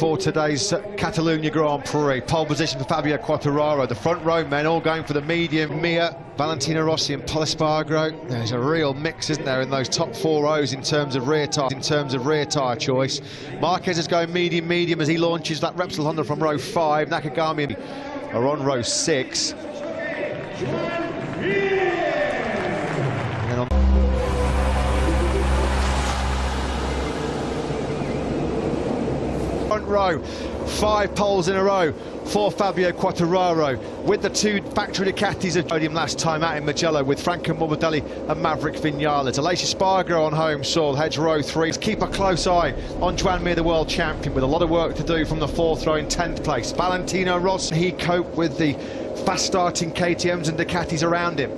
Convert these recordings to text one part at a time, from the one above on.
for today's Catalunya Grand Prix. Pole position for Fabio Quartararo. The front row men all going for the medium. Mia, Valentino Rossi and Pol Espargaro. There's a real mix, isn't there, in those top 4 rows in terms of rear tyre choice. Marquez is going medium as he launches that Repsol Honda from row 5. Nakagami are on row 6. Front row, 5 poles in a row for Fabio Quartararo, with the 2 factory Ducatis of podium last time out in Mugello with Franco Morbidelli and Maverick Vinales. Aleix Espargaro on home soil, heads row 3. Keep a close eye on Joan Mir, the world champion, with a lot of work to do from the 4th row in 10th place. Valentino Rossi, he coped with the fast-starting KTMs and Ducatis around him.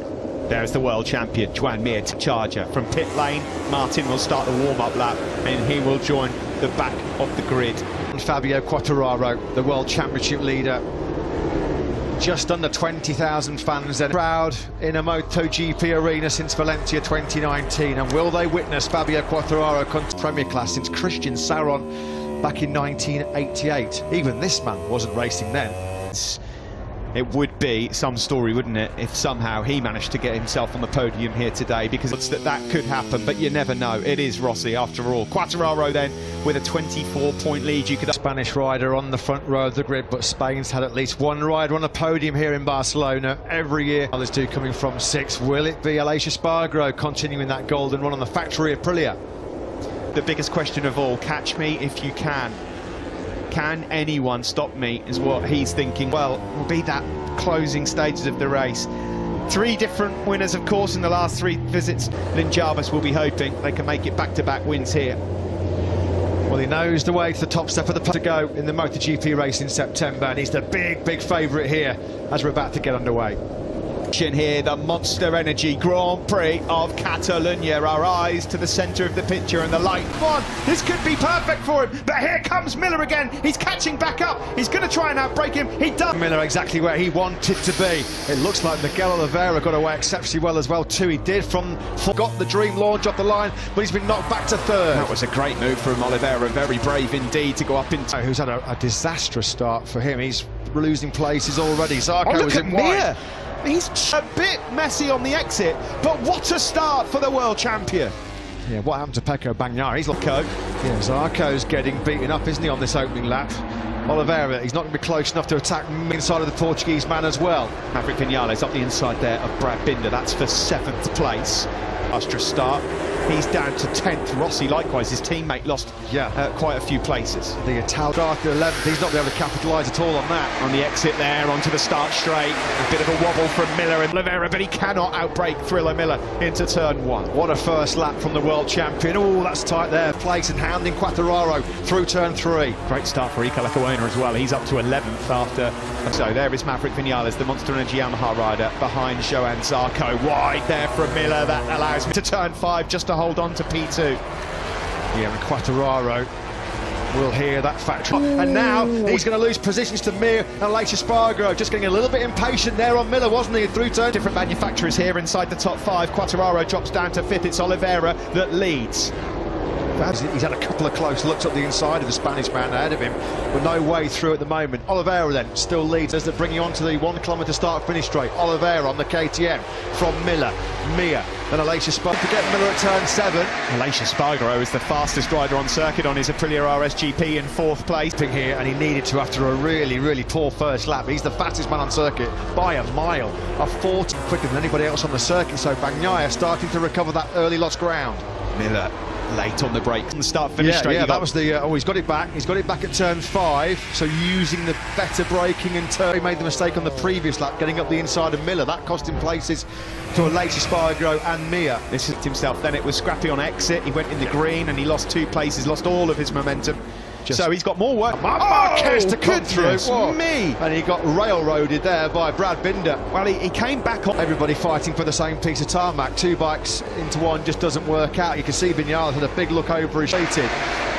There's the world champion, Joan Mir, charger. From pit lane, Martin will start the warm-up lap and he will join the back of the grid. And Fabio Quartararo, the world championship leader. Just under 20,000 fans then. Crowd in a MotoGP arena since Valencia 2019. And will they witness Fabio Quartararo come to Premier Class since Christian Saron back in 1988? Even this man wasn't racing then. It would be some story, wouldn't it, if somehow he managed to get himself on the podium here today, because it's that could happen, but you never know. It is Rossi after all. Quartararo then with a 24-point lead. You could Spanish rider on the front row of the grid, but Spain's had at least one rider on a podium here in Barcelona every year. There's 2 coming from 6. Will it be Aleix Espargaro continuing that golden run on the factory Aprilia? The biggest question of all, catch me if you can. Can anyone stop me, is what he's thinking. Well, will be that closing stages of the race. 3 different winners, of course, in the last 3 visits. Lynn Jarvis will be hoping they can make it back-to-back wins here. Well, he knows the way to the top step of the to go in the MotoGP race in September, and he's the big favourite here as we're about to get underway. Here, the Monster Energy Grand Prix of Catalunya. Our eyes to the centre of the picture and the light. One, this could be perfect for him, but here comes Miller again. He's catching back up. He's going to try and outbreak him. He does. Miller exactly where he wanted to be. It looks like Miguel Oliveira got away exceptionally well as well too. He did got the dream launch off the line, but he's been knocked back to 3rd. That was a great move from Oliveira. Very brave indeed to go up into. Who's had a disastrous start for him. He's losing places already. Zarco was in wide. He's a bit messy on the exit, but what a start for the world champion. Yeah, what happened to Pecco Bagnaia? He's like, yeah, Zarco's getting beaten up, isn't he, on this opening lap? Oliveira, he's not going to be close enough to attack inside of the Portuguese man as well. Maverick Vinales up the inside there of Brad Binder. That's for 7th place. Astra start. He's down to 10th. Rossi, likewise, his teammate lost quite a few places. The Italian started 11th. He's not going to be able to capitalise at all on that. On the exit there, onto the start straight. A bit of a wobble from Miller and Oliveira, but he cannot outbreak Thriller Miller into turn 1. What a first lap from the world champion. Oh, that's tight there. Place and hounding Quartararo through turn 3. Great start for Catalunya as well. He's up to 11th after. So there is Maverick Vinales, the Monster Energy Yamaha rider, behind Joan Zarco. Wide there from Miller. That allows him to turn 5 just to hold on to P2. Yeah, and Quartararo will hear that factory. And now he's going to lose positions to Mir and Aleix Espargaro. Just getting a little bit impatient there on Miller, wasn't he? Through turn. Different manufacturers here inside the top 5. Quartararo drops down to 5th. It's Oliveira that leads. He's had a couple of close looks up the inside of the Spanish man ahead of him, but no way through at the moment. Oliveira then still leads as they're bringing on to the 1 kilometre start-finish straight. Oliveira on the KTM from Miller, Mir, then Aleix Espargaro to get Miller at turn 7. Aleix Espargaro is the fastest rider on circuit on his Aprilia RSGP in 4th place. Here, and he needed to after a really poor first lap. He's the fastest man on circuit by a mile, a 40 quicker than anybody else on the circuit. So Bagnaia starting to recover that early lost ground. Miller late on the brake on the start-finish straight. Yeah, that was the he's got it back. He's got it back at turn 5. So using the better braking and turn, he made the mistake on the previous lap, getting up the inside of Miller. That cost him places to Aleix Espargaro and Mir. This is himself. Then it was scrappy on exit. He went in the green and he lost 2 places, lost all of his momentum. So he's got more work. Marquez to come through. Me! And he got railroaded there by Brad Binder. Well, he came back on. Everybody fighting for the same piece of tarmac. 2 bikes into one just doesn't work out. You can see Vinales had a big look over his shoulder.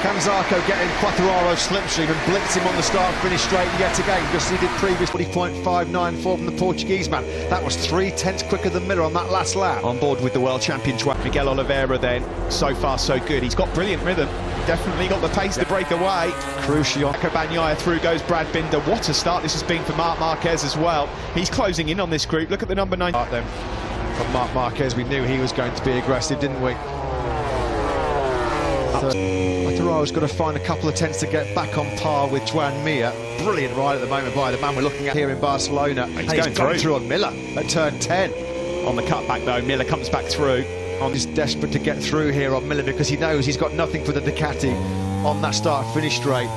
Can Zarco get in Quartararo's slipstream and blitz him on the start-finish straight yet again, just as he did previous 40.594 from the Portuguese man. That was 3/10 quicker than Miller on that last lap. On board with the world champion Miguel Oliveira then. So far so good. He's got brilliant rhythm. definitely got the pace to break away. Crucial. Bagnaia through goes Brad Binder. What a start this has been for Marc Marquez as well. He's closing in on this group. Look at the number 9. From Marc Marquez, we knew he was going to be aggressive, didn't we? Quartararo's got to find a couple of tenths to get back on par with Joan Mir. Brilliant ride at the moment by the man we're looking at here in Barcelona. He's going through on Miller at turn 10. On the cutback though, Miller comes back through. He's desperate to get through here on Miller because he knows he's got nothing for the Ducati on that start-finish straight.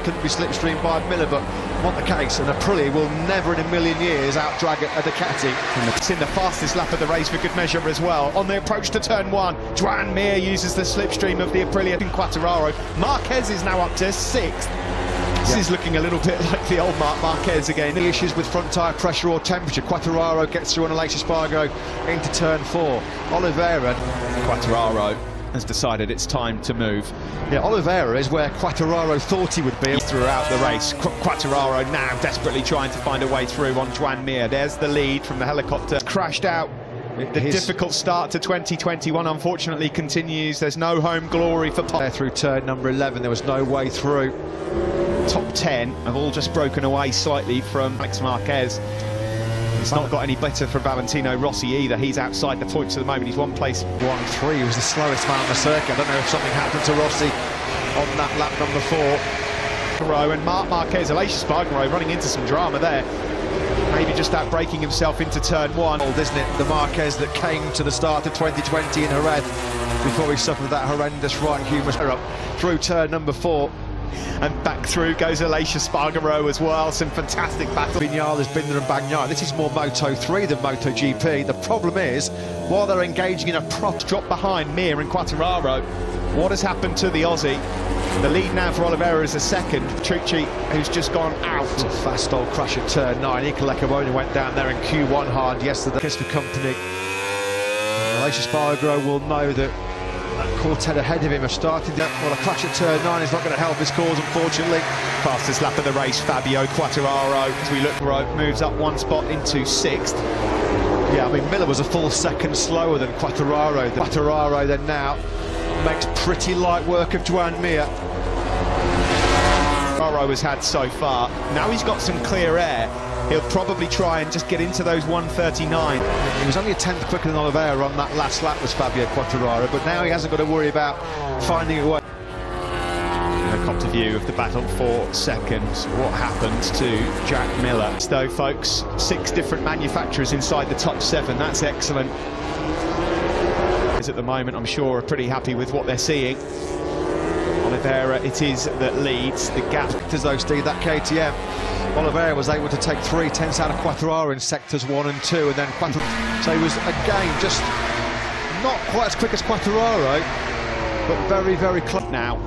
Couldn't be slipstreamed by Miller, but not the case, and Aprilia will never in a million years out-drag a Ducati. It's in the fastest lap of the race for good measure as well. On the approach to turn 1, Joan Mir uses the slipstream of the Aprilia in Quartararo. Marquez is now up to 6th. This is looking a little bit like the old Marc Marquez again. The issues with front tyre pressure or temperature. Quartararo gets through on Aleix Espargaro into turn 4. Oliveira. Quartararo has decided it's time to move. Yeah, Oliveira is where Quartararo thought he would be throughout the race. Quartararo now desperately trying to find a way through on Joan Mir. There's the lead from the helicopter. Crashed out. The difficult start to 2021 unfortunately continues. There's no home glory for Pop. Through turn number 11, there was no way through. Top 10 have all just broken away slightly from Alex Marquez. It's not got any better for Valentino Rossi either. He's outside the points at the moment. He's one place. 1-3. He was the slowest man on the circuit. I don't know if something happened to Rossi on that lap number 4. And Marc Marquez, Aleix Espargaro running into some drama there. Maybe just that breaking himself into turn 1. Isn't it? The Marquez that came to the start of 2020 in Jerez before he suffered that horrendous right humerus up through turn number 4. And back through goes Aleix Espargaro as well. Some fantastic battle. Vinales, Binder and Bagnaia. This is more Moto 3 than MotoGP. The problem is, while they're engaging in a prop drop behind Mir and Quartararo, what has happened to the Aussie? The lead now for Oliveira is a second. Trucci, who's just gone out. Fast old crash at turn 9. Iker went down there in Q1 hard yesterday. Kiss for company. Aleix Espargaro will know that quartet ahead of him have started. Well, a crash at turn 9 is not going to help his cause, unfortunately. Fastest lap of the race, Fabio Quartararo, as we look, moves up 1 spot into 6th. Yeah, I mean, Miller was a full second slower than Quartararo. Quartararo then now makes pretty light work of Joan Mir. Quartararo has had so far. Now he's got some clear air. He'll probably try and just get into those 139. He was only a tenth quicker than Oliveira on that last lap, was Fabio Quartararo, but now he hasn't got to worry about finding a way. Helicopter view of the battle for seconds. What happens to Jack Miller? So, folks, 6 different manufacturers inside the top 7. That's excellent. At the moment, I'm sure, are pretty happy with what they're seeing. Oliveira, it is that leads the gap. As though, Steve, that KTM, Oliveira was able to take 3 tenths out of Quartararo in sectors 1 and 2, and then so he was again just not quite as quick as Quartararo, but very, very close. Now,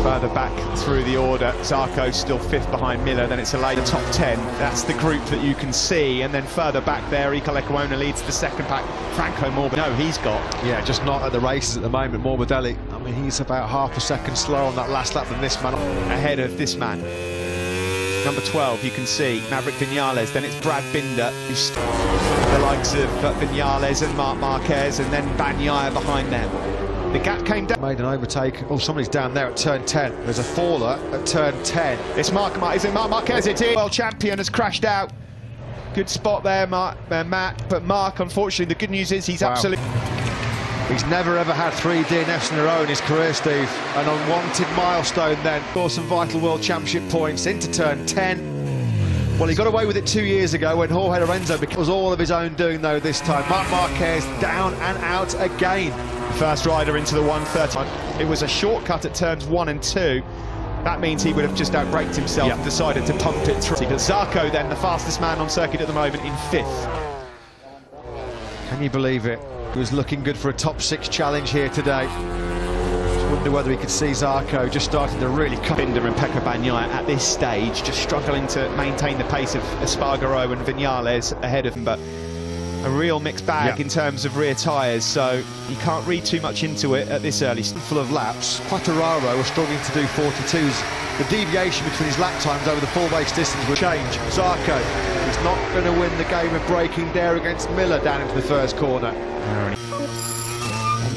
further back through the order, Zarco's still 5th behind Miller, then it's a later top 10. That's the group that you can see, and then further back there, Iker Lecuona leads the second pack. Franco Morbidelli, no, he's got. Yeah, just not at the races at the moment. Morbidelli, I mean, he's about half a second slower on that last lap than this man. Ahead of this man. Number 12, you can see Maverick Vinales, then it's Brad Binder, who's the likes of Vinales and Marc Marquez, and then Bagnaia behind them. The gap came down. Made an overtake. Oh, somebody's down there at turn 10. There's a faller at turn 10. It's Marc Marquez, it is. World champion has crashed out. Good spot there, Matt. But Marc, unfortunately, the good news is he's absolutely... He's never ever had 3 DNFs in a row in his career, Steve. An unwanted milestone then. Score some vital World Championship points into turn 10. Well, he got away with it 2 years ago when Jorge Lorenzo was all of his own doing, though, this time. Marc Marquez down and out again. First rider into the 130. It was a shortcut at turns 1 and 2. That means he would have just outbraked himself and decided to pump it through. But Zarco then, the fastest man on circuit at the moment, in 5th. Can you believe it? He was looking good for a top 6 challenge here today. Just wonder whether he could see Zarco just starting to really cut. Binder and Pecco Bagnaia at this stage just struggling to maintain the pace of Espargaro and Vinales ahead of him, but a real mixed bag in terms of rear tyres, so you can't read too much into it at this early stage. Full of laps, Quartararo was struggling to do 42s. The deviation between his lap times over the full race distance will change. Zarco is not going to win the game of braking there against Miller down into the first corner.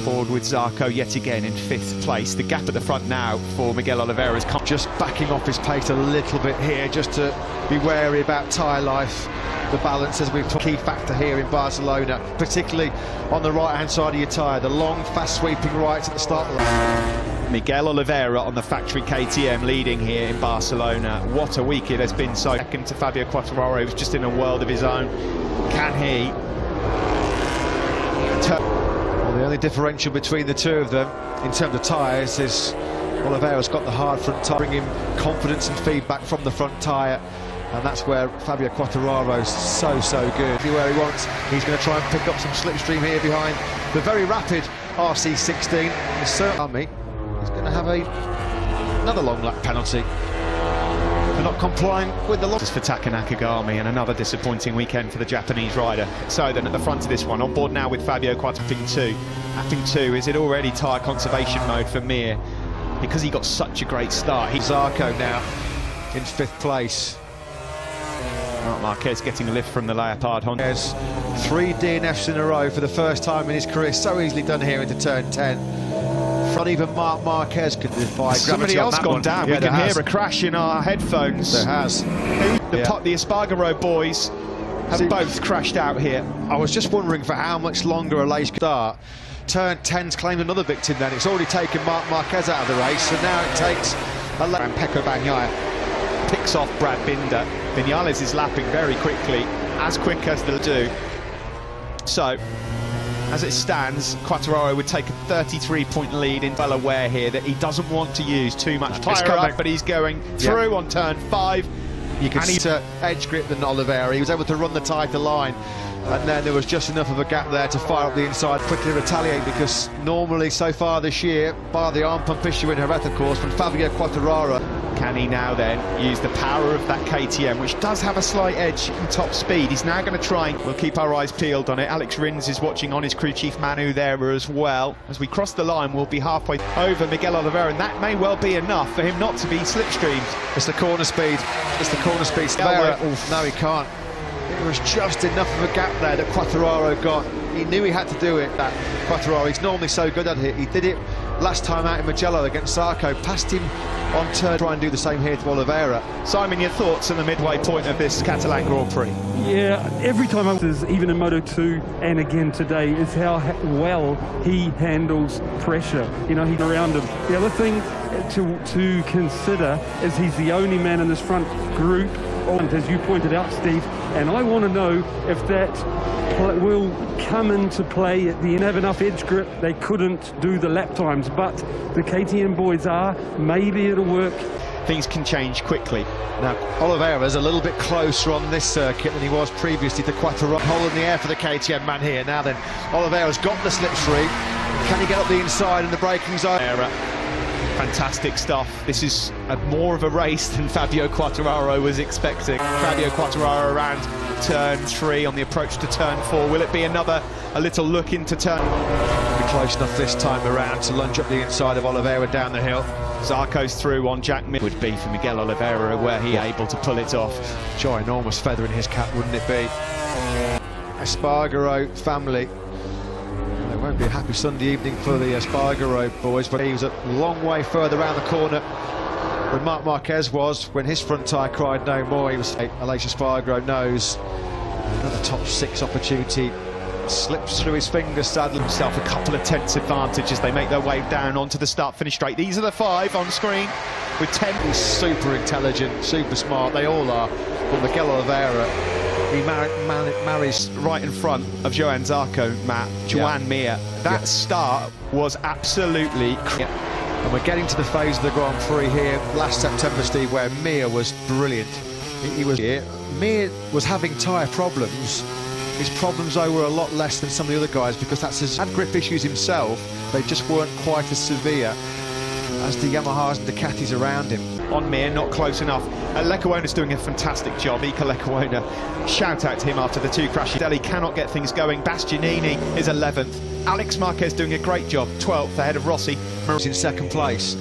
forward with Zarco yet again in 5th place. The gap at the front now for Miguel Oliveira is just backing off his pace a little bit here, just to be wary about tyre life. The balance, as we've talked, key factor here in Barcelona, particularly on the right-hand side of your tyre. The long, fast-sweeping rights at the start of the lap. Miguel Oliveira on the factory KTM leading here in Barcelona. What a week it has been. So second to Fabio Quartararo, who's just in a world of his own. Can he? Well, the only differential between the two of them in terms of tyres is Oliveira's got the hard front tyre, bringing confidence and feedback from the front tyre, and that's where Fabio Quartararo's so good. Anywhere he wants, he's going to try and pick up some slipstream here behind the very rapid RC16. Certainly, he's going to have another long lap penalty for not complying with the law. For Taka Nakagami, and another disappointing weekend for the Japanese rider. So then at the front of this one, on board now with Fabio Quartararo. Lapping 2, is it already tyre conservation mode for Mir? Because he got such a great start. He's Zarco now in 5th place. Marc Marquez getting a lift from the Leopard Honda. There's 3 DNFs in a row for the first time in his career. So easily done here into turn 10. Not even Marc Marquez could defy gravity. Somebody else gone down. Yeah, we can hear a crash in our headphones. There has. The Espargaro boys have both crashed out here. I was just wondering for how much longer a race could start. Turn 10's claimed another victim then. It's already taken Marc Marquez out of the race, and now it takes and Pecco Bagnaia picks off Brad Binder. Vinales is lapping very quickly, as quick as they'll do. So, as it stands, Quartararo would take a 33-point lead, in well aware here that he doesn't want to use too much tyre up, but he's going through on turn 5. You can see edge grip than Oliveira. He was able to run the tyre to line, and then there was just enough of a gap there to fire up the inside, quickly retaliate, because normally so far this year, bar the arm pump issue in Jerez, of course, from Fabio Quartararo. Can he now then use the power of that KTM, which does have a slight edge in top speed? He's now going to try, we'll keep our eyes peeled on it. Alex Rins is watching on, his crew chief Manu there as well. As we cross the line, we'll be halfway over Miguel Oliveira, and that may well be enough for him not to be slipstreamed. It's the corner speed. It's the corner speed. No, he can't. It was just enough of a gap there that Quartararo got. He knew he had to do it, that Quartararo. He's normally so good at it. He did it last time out in Mugello against Zarco. Passed him on turn, try and do the same here to Oliveira. Simon, your thoughts on the midway point of this Catalan Grand Prix? Yeah, every time even in Moto 2 and again today, is how well he handles pressure. You know, he's around him. The other thing to consider is he's the only man in this front group, as you pointed out, Steve, and I want to know if that will come into play at the end. Have enough edge grip. They couldn't do the lap times, but the KTM boys are. Maybe it'll work. Things can change quickly. Now, Oliveira's a little bit closer on this circuit than he was previously to Quartararo. Hole in the air for the KTM man here. Now then, Oliveira's got the slipstream. Can he get up the inside in the braking zone? Fantastic stuff. This is more of a race than Fabio Quartararo was expecting. Fabio Quartararo around turn 3 on the approach to turn 4. Will it be a little look into turn? Be close enough this time around to lunge up the inside of Oliveira down the hill. Zarco's through on Jack Mir. Would be for Miguel Oliveira, were he able to pull it off. Ginormous feather in his cap, wouldn't it be? Espargaro family. It won't be a happy Sunday evening for the Espargaro boys, but he was a long way further around the corner than Marc Marquez was when his front tyre cried no more. He was Aleix Espargaro knows another top 6 opportunity slips through his fingers, sadly. Himself a couple of tenths advantage as they make their way down onto the start-finish straight. These are the 5 on screen with 10. He's super intelligent, super smart, they all are. But Miguel Oliveira, he marries right in front of Johan Zarco, Matt, Joan Mir. That start was absolutely and we're getting to the phase of the Grand Prix here last September, Steve, where Mir was brilliant. He was here. Mir was having tyre problems. His problems, though, were a lot less than some of the other guys, because that's his had grip issues himself. They just weren't quite as severe as the Yamahas and Ducatis around him. On Mir, not close enough. Lecuona's doing a fantastic job. Ika Lecuona, shout out to him after the 2 crashes. Delhi cannot get things going. Bastianini is 11th. Alex Marquez doing a great job, 12th ahead of Rossi. He's in 2nd place.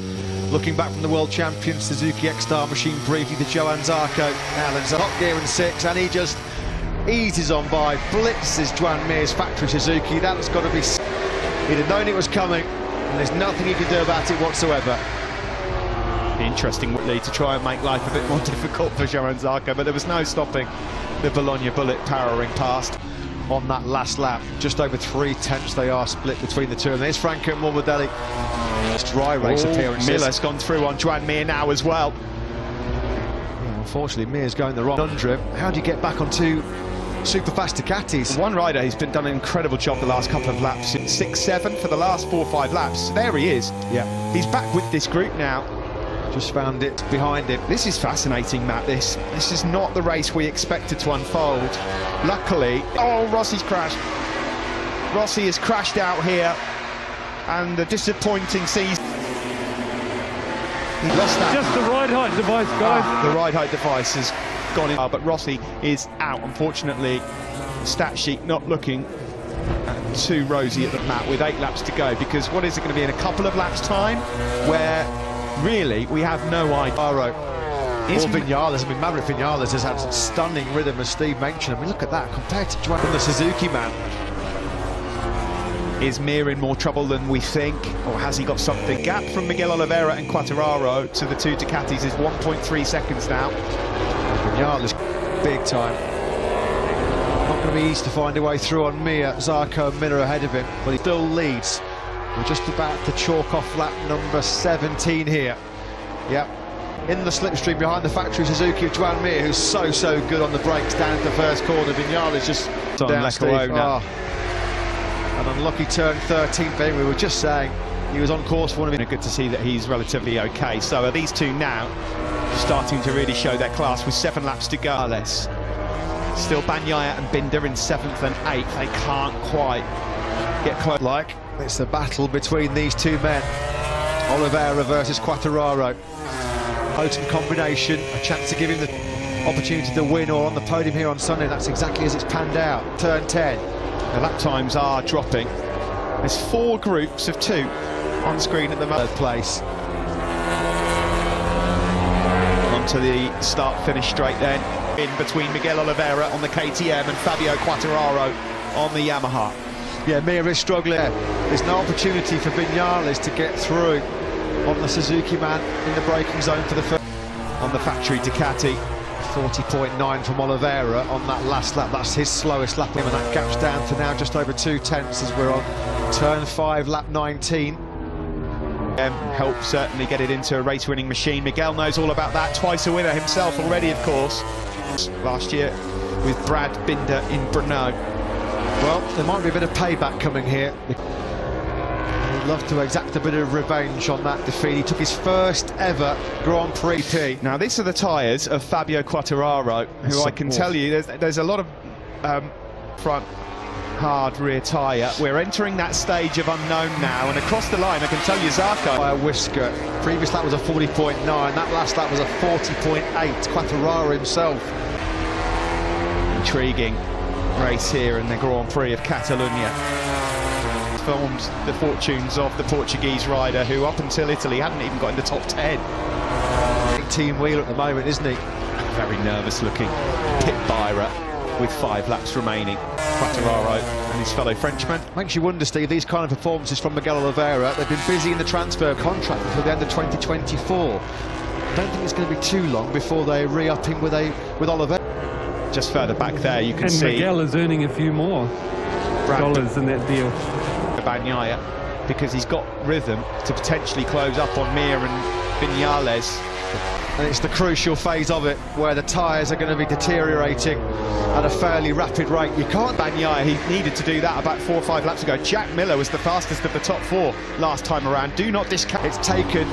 Looking back from the world champion Suzuki X-Star machine briefly to Johan Zarco. Now then, top gear in 6, and he just eases on by, blitzes Joan Mir's factory Suzuki. That's got to be He'd have known it was coming, and there's nothing he can do about it whatsoever. Interesting to try and make life a bit more difficult for Johan Zarco, but there was no stopping the Bologna bullet powering past on that last lap. Just over 3/10 they are split between the two, and there's Franco Morbidelli. Dry race appearances. Miller's gone through on Joan Mir now as well. Yeah, unfortunately, Mir's going the wrong conundrum. How do you get back onto super fast Ducatis? One rider who's done an incredible job the last couple of laps. 6-7 for the last 4 or 5 laps. There he is. Yeah, he's back with this group now. Just found it behind him. This is fascinating, Matt. This is not the race we expected to unfold. Luckily, Rossi's crashed. Rossi has crashed out here, and a disappointing season. He lost that. Just the ride height device, guys. The ride height device has gone in, but Rossi is out. Unfortunately, stat sheet not looking too rosy at the Matt with 8 laps to go, because what is it going to be in a couple of laps' time, where really we have no idea. Or Vinales. I mean, Maverick Vinales has had stunning rhythm, as Steve mentioned. I mean, look at that compared to Joan, the Suzuki man. Is Mir in more trouble than we think, or has he got something? Gap from Miguel Oliveira and Quartararo to the 2 Ducatis is 1.3 seconds now. Vinales big time. Not going to be easy to find a way through on Mir. Zarco and Miller ahead of him, but he still leads. We're just about to chalk off lap number 17 here. Yep, in the slipstream behind the factory Suzuki of Joan Mir, who's so good on the brakes down at the first corner. Vinales just down, Steve. An unlucky turn 13 for him. We were just saying he was on course for one of it. Good to see that he's relatively okay. So are these two now starting to really show their class with 7 laps to go. Still Bagnaia and Binder in 7th and 8th. They can't quite get close. Like, it's a battle between these two men. Oliveira versus Quartararo. Potent combination, a chance to give him the opportunity to win or on the podium here on Sunday. That's exactly as it's panned out. Turn 10. The lap times are dropping. There's 4 groups of 2 on screen at the moment. Third place. Onto the start-finish straight then. In between Miguel Oliveira on the KTM and Fabio Quartararo on the Yamaha. Yeah, Mir is struggling. There's no opportunity for Vinales to get through on the Suzuki man in the braking zone for the first. On the factory Ducati. 40.9 from Oliveira on that last lap. That's his slowest lap, and that gap's down to now just over 2/10 as we're on turn 5, lap 19. Help certainly get it into a race-winning machine. Miguel knows all about that. Twice a winner himself already, of course. Last year with Brad Binder in Brno. Well, there might be a bit of payback coming here. He'd love to exact a bit of revenge on that defeat. He took his first ever Grand Prix P. Now, these are the tyres of Fabio Quartararo, who I can tell you, there's a lot of front hard rear tyre. We're entering that stage of unknown now, and across the line, I can tell you, Zarco. By a whisker. Previous lap was a 40.9, that last lap was a 40.8. Quartararo himself. Intriguing race here in the Grand Prix of Catalunya. Films the fortunes of the Portuguese rider, who up until Italy hadn't even got in the top 10. 18-wheeler at the moment, isn't he? Very nervous looking. Pit Byra with 5 laps remaining. Quartararo and his fellow Frenchman. Makes you wonder, Steve, these kind of performances from Miguel Oliveira. They've been busy in the transfer contract until the end of 2024. I don't think it's going to be too long before they re-up him with Oliveira. Just further back there, you can and see Miguel is earning a few more dollars in that deal. Bagnaia, because he's got rhythm to potentially close up on Mir and Vinales. And it's the crucial phase of it, where the tyres are going to be deteriorating at a fairly rapid rate. You can't. Bagnaia, he needed to do that about 4 or 5 laps ago. Jack Miller was the fastest of the top 4 last time around. Do not discount. It's taken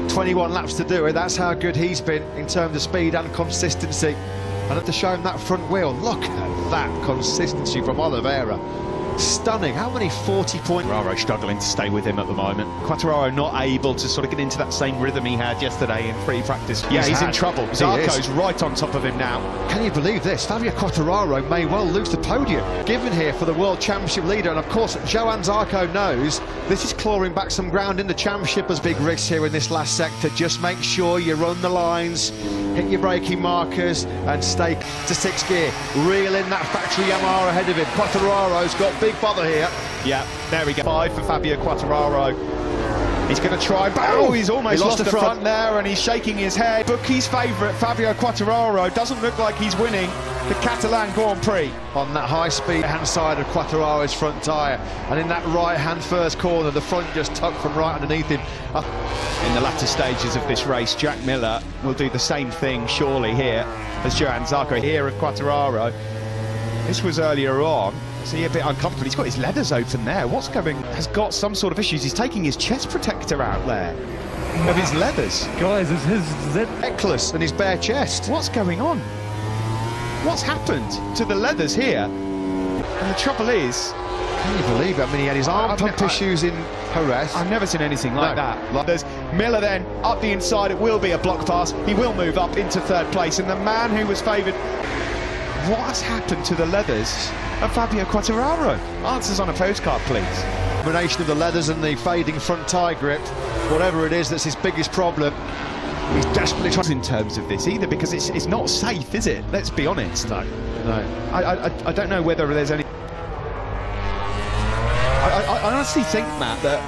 21 laps to do it. That's how good he's been in terms of speed and consistency. And to show him that front wheel, look at that consistency from Oliveira. Stunning. How many 40-point... Quartararo struggling to stay with him at the moment. Quartararo not able to sort of get into that same rhythm he had yesterday in free practice. Yeah, he's in trouble. Zarco's right on top of him now. Can you believe this? Fabio Quartararo may well lose the podium. Given here for the World Championship leader, and of course Johan Zarco knows this is clawing back some ground in the championship. As big risks here in this last sector. Just make sure you run the lines, hit your braking markers and stay to 6th gear. Reel in that factory Yamaha ahead of him. Quartararo's got big bother here. Yeah, there we go. 5 for Fabio Quartararo. He's going to try, oh, he's almost lost the front there, and he's shaking his head. Bookie's favourite, Fabio Quartararo, doesn't look like he's winning the Catalan Grand Prix. On that high-speed hand side of Quartararo's front tyre, and in that right-hand first corner, the front just tucked from right underneath him. In the latter stages of this race, Jack Miller will do the same thing, surely, here, as Johann Zarco here at Quartararo. This was earlier on. See, a bit uncomfortable. He's got his leathers open there. What's going? Has got some sort of issues. He's taking his chest protector out there of his leathers. Guys, is that necklace and his bare chest? What's going on? What's happened to the leathers here? And the trouble is, can you believe it? I mean, he had his arm pump issues in Jerez. I've never seen anything like that. There's Miller then up the inside. It will be a block pass. He will move up into third place, and the man who was favoured. What has happened to the leathers of Fabio Quartararo? Answers on a postcard, please. Combination of the leathers and the fading front tyre grip, whatever it is, that's his biggest problem. He's desperately trying in terms of this either, because it's not safe, is it? Let's be honest. No. I don't know whether there's any. I honestly think, Matt, that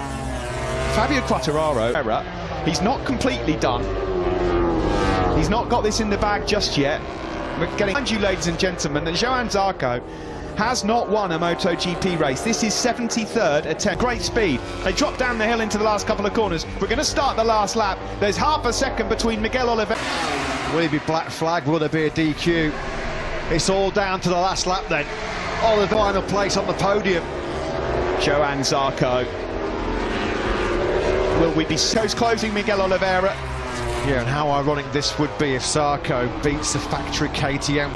Fabio Quartararo, he's not completely done. He's not got this in the bag just yet. We're getting behind you, ladies and gentlemen, that Johann Zarco has not won a MotoGP race. This is 73rd attempt. Great speed. They drop down the hill into the last couple of corners. We're going to start the last lap. There's half a second between Miguel Oliveira. Will he be black flagged? Will there be a DQ? It's all down to the last lap then. Oliveira, final place on the podium. Johann Zarco. Will we be closing Miguel Oliveira? Yeah, and how ironic this would be if Zarco beats the factory KTM.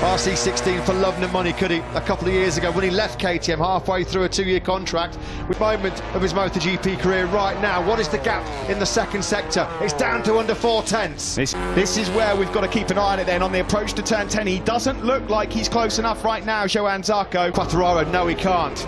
RC16 for love nor money, could he? A couple of years ago when he left KTM halfway through a 2-year contract. With the moment of his MotoGP career right now, what is the gap in the second sector? It's down to under 4 tenths. This is where we've got to keep an eye on it then, on the approach to turn 10. He doesn't look like he's close enough right now, Johann Zarco. Quartararo, no he can't.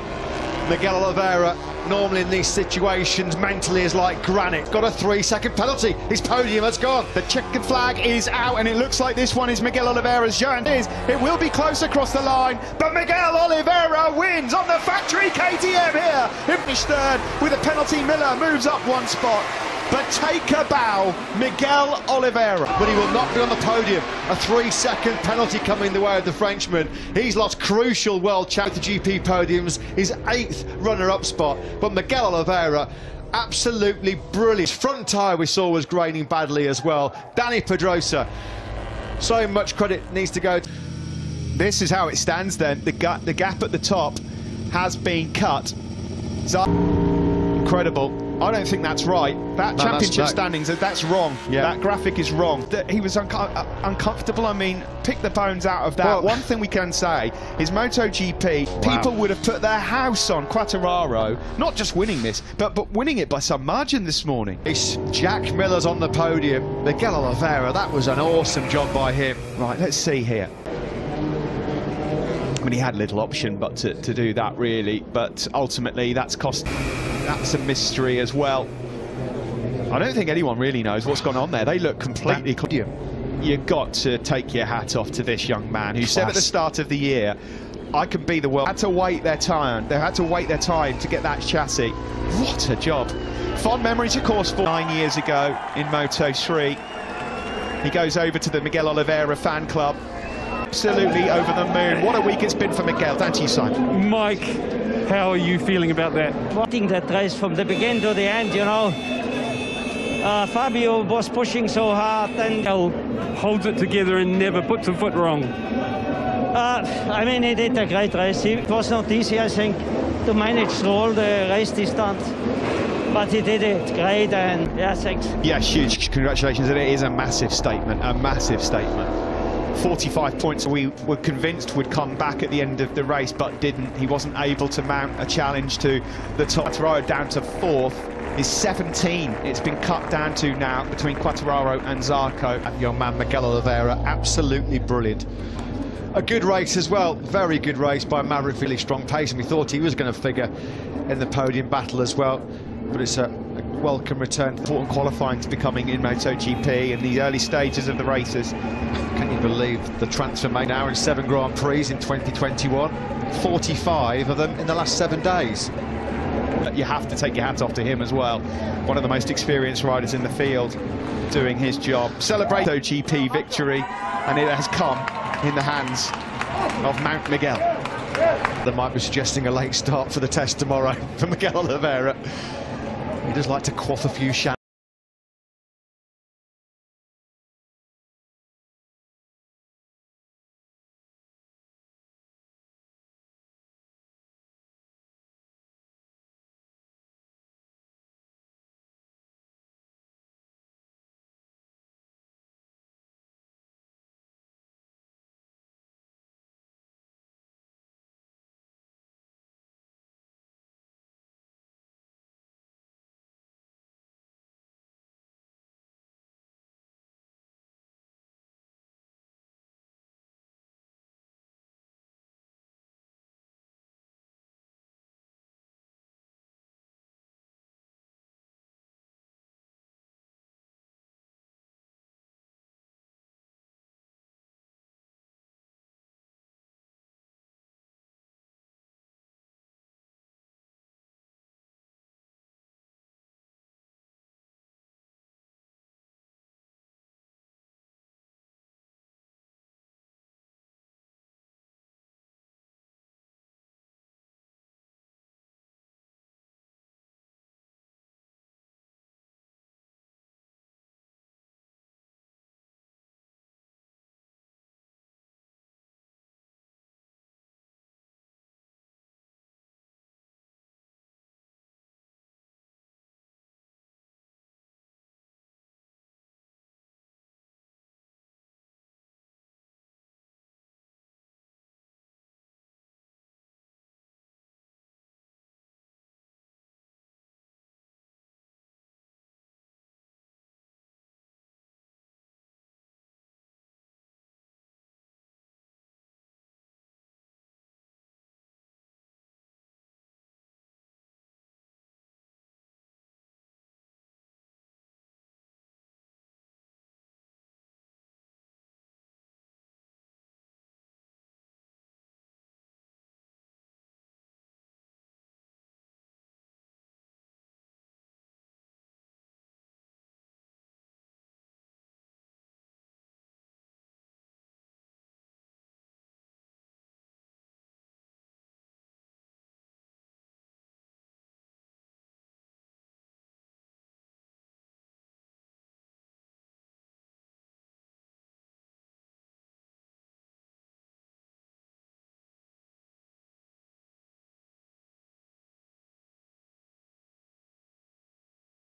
Miguel Oliveira, normally in these situations, mentally is like granite. Got a 3-second penalty. His podium has gone. The checkered flag is out, and it looks like this one is Miguel Oliveira's. Johann is. It will be close across the line, but Miguel Oliveira wins on the factory KTM here. He finished third with a penalty. Miller moves up 1 spot. But take a bow, Miguel Oliveira. But he will not be on the podium. A 3-second penalty coming the way of the Frenchman. He's lost crucial world championship GP podiums, his 8th runner-up spot. But Miguel Oliveira, absolutely brilliant. His front tyre we saw was graining badly as well. Dani Pedrosa, so much credit needs to go. This is how it stands then. The gap at the top has been cut. Incredible. I don't think that's right. That championship standings, that's wrong. Yeah. That graphic is wrong. He was uncomfortable. I mean, pick the bones out of that. Well, one thing we can say is MotoGP, people would have put their house on Quartararo, not just winning this, but winning it by some margin this morning. It's Jack Miller's on the podium. Miguel Oliveira, that was an awesome job by him. Right, let's see here. I mean, he had little option but to do that, really, but ultimately that's cost. That's a mystery as well. I don't think anyone really knows what's gone on there. They look completely clear. You've got to take your hat off to this young man who said at the start of the year, I can be the world. They had to wait their time. They had to wait their time to get that chassis. What a job. Fond memories, of course, for 9 years ago in Moto3. He goes over to the Miguel Oliveira fan club. Absolutely over the moon. What a week it's been for Miguel. Thank you, Simon. Mike, how are you feeling about that? Watching that race from the beginning to the end, you know, Fabio was pushing so hard and holds it together and never puts a foot wrong. I mean, he did a great race. It was not easy, I think, to manage through all the race distance, but he did it great, and yeah, thanks. Yeah, huge congratulations, and it is a massive statement, a massive statement. 45 points we were convinced would come back at the end of the race, but didn't. He wasn't able to mount a challenge to the top. Quartararo down to 4th is 17. It's been cut down to now between Quartararo and Zarco. And young man Miguel Oliveira, absolutely brilliant. A good race as well, very good race by Maverick, really strong pace, and we thought he was going to figure in the podium battle as well. But it's a welcome return. Important qualifying to becoming in MotoGP in the early stages of the races. Can you believe the transfer made now in 7 Grand Prix in 2021? 45 of them in the last 7 days. You have to take your hat off to him as well. One of the most experienced riders in the field, doing his job. Celebrate MotoGP victory, and it has come in the hands of Mount Miguel. They might be suggesting a late start for the test tomorrow for Miguel Oliveira. He does like to quaff a few